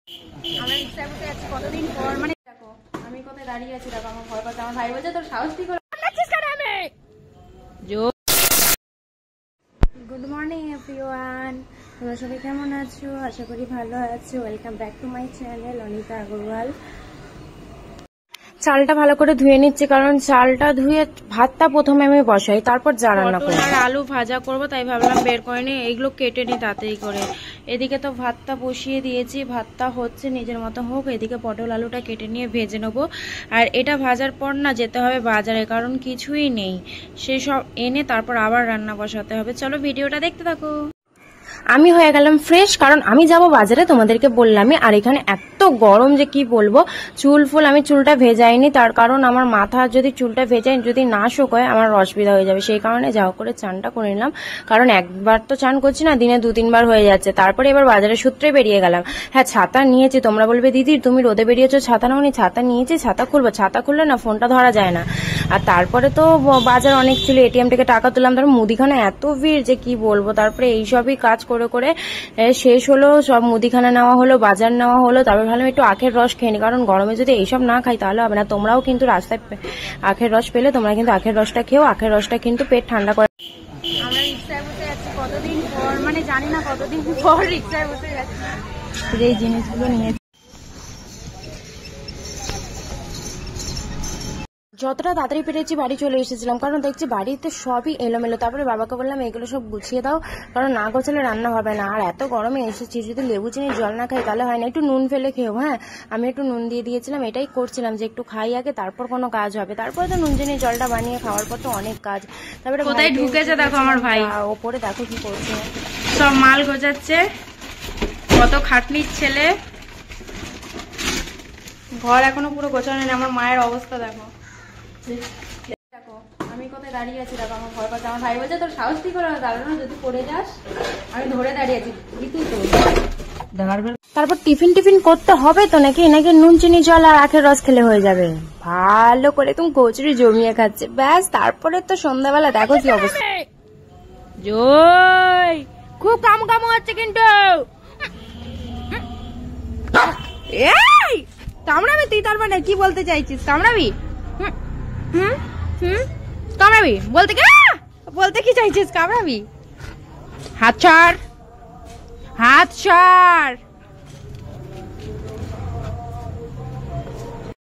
আমরা রিক্সায় বসে আছি কতদিন পর, মানে দেখো আমি কোথায় দাঁড়িয়ে আছি, দেখো আমার ভয় পাচ্ছে। আমার ভাই বলছে তোর সাহস কি করে নাচছিস কেন? গুড মর্নিং এভরিওয়ান, তোমরা সবাই কেমন আছো? আশা করি ভালো আছো। Welcome back to my channel Anita Agarwal. চালটা ভালো করে ধুয়ে নিচ্ছি, কারণ চালটা ধুয়ে ভাতটা প্রথমে আমি বসাই, তারপর যা রান্না করব। আর আলু ভাজা করব, তাই ভাবলাম বের করে নিই, এইগুলো কেটে নিই তাড়াতাড়ি করে। এদিকে তো ভাতটা বসিয়ে দিয়েছি, ভাতটা হচ্ছে নিজের মতো হোক। এদিকে পটল আলুটা কেটে নিয়ে ভেজে নেবো। আর এটা ভাজার পর না যেতে হবে বাজারে, কারণ কিছুই নেই, সেই সব এনে তারপর আবার রান্না বসাতে হবে। চলো ভিডিওটা দেখতে থাকো। আমি হয়ে গেলাম ফ্রেশ, কারণ আমি যাব বাজারে, তোমাদেরকে বললামই। আর এখানে এত গরম যে কি বলবো, আমি চুলটা ভেজাইনি, তার কারণ আমার মাথা যদি চুলটা ভেজাই যদি না শুকোয় আমার অসুবিধা হয়ে যাবে। সেই কারণে যাও করে চানটা করে নিলাম, কারণ একবার তো চান করছি না, দিনে 2-3 বার হয়ে যাচ্ছে। তারপরে এবার বাজারের সূত্রে বেরিয়ে গেলাম। হ্যাঁ, ছাতা নিয়েছি। তোমরা বলবে দিদি তুমি রোদে বেরিয়েছো, ছাতা নাওনি? ছাতা নিয়েছি, ছাতা খুলবো, ছাতা খুললে না ফোনটা ধরা যায় না। আর তারপরে তো বাজার অনেক ছিল, এটিএম থেকে টাকা তুললাম, তারপর মুদিখানা এত ভিড় যে কি বলবো। তারপরে এইসবই কাজ করে করে শেষ হলো, সব মুদিখানা নেওয়া হলো, বাজার নেওয়া হলো। তারপর ভাবলাম একটু আখের রস খেয়ে নি, কারণ গরমে যদি এইসব না খাই তাহলে হবে না। তোমরাও কিন্তু রাস্তায় আখের রস পেলে তোমরা কিন্তু আখের রসটা খেও, আখের রসটা কিন্তু পেট ঠান্ডা করে। আমরা রিক্সায় বসে আছি কতদিন পর, মানে জানি না কতদিন পর রিক্সায় বসে যাচ্ছি, এই জিনিসগুলো নিয়ে। যতটা তাড়াতাড়ি পেরেছি বাড়ি চলে এসেছিলাম, কারণ দেখছি বাড়িতে সবই এলোমেলো। তারপরে বাবাকে বললাম এগুলো সব গুছিয়ে দাও, কারণ না গোছালে রান্না হবে না। আর এত গরমে এসেছি, যদি লেবু চিনির জল না খাই তাহলে হয় না। একটু নুন ফেলে খেও। হ্যাঁ, আমি একটু নুন দিয়ে দিয়েছিলাম, এটাই করছিলাম যে একটু খাই আগে, তারপর কোনো কাজ হবে। তারপরে তো নুন চিনির জলটা বানিয়ে খাওয়ার পর তো অনেক কাজ। তারপরে কোথায় ঢুকেছে দেখো আমার ভাই, ওপরে দেখো কি করছে, সব মাল গোছাচ্ছে। কত খাটনির ছেলে, ঘর এখনো পুরো গোছানো নেই। আমার মায়ের অবস্থা দেখো, দেখো আমি কোথায় দাঁড়িয়ে আছি, দেখো আমার ভয় পাচ্ছে। আমার ভাই বলছে তোর সাহস কি করে দাঁড়ানো, যদি পড়ে যাস। আমি ধরে দাঁড়িয়ে আছি, তারপর টিফিন করতে হবে তো, নাকি নুন চিনি জল আর আখের রস খেলে হয়ে যাবে। ভালো করে তুমি কচুরি জমিয়ে খাচ্ছে, ব্যাস। তারপরে তো সন্ধ্যাবেলা দেখো কি অবস্থা। জয় খুব কাম হচ্ছে কিন্তু। এই কামড়াবি তুই, তার মানে কি বলতে চাইছিস? কামড়াবি? কামড়াবি বলতে কি চাইছিস? কামড়াবি? হাত ছাড়, হাত ছাড়।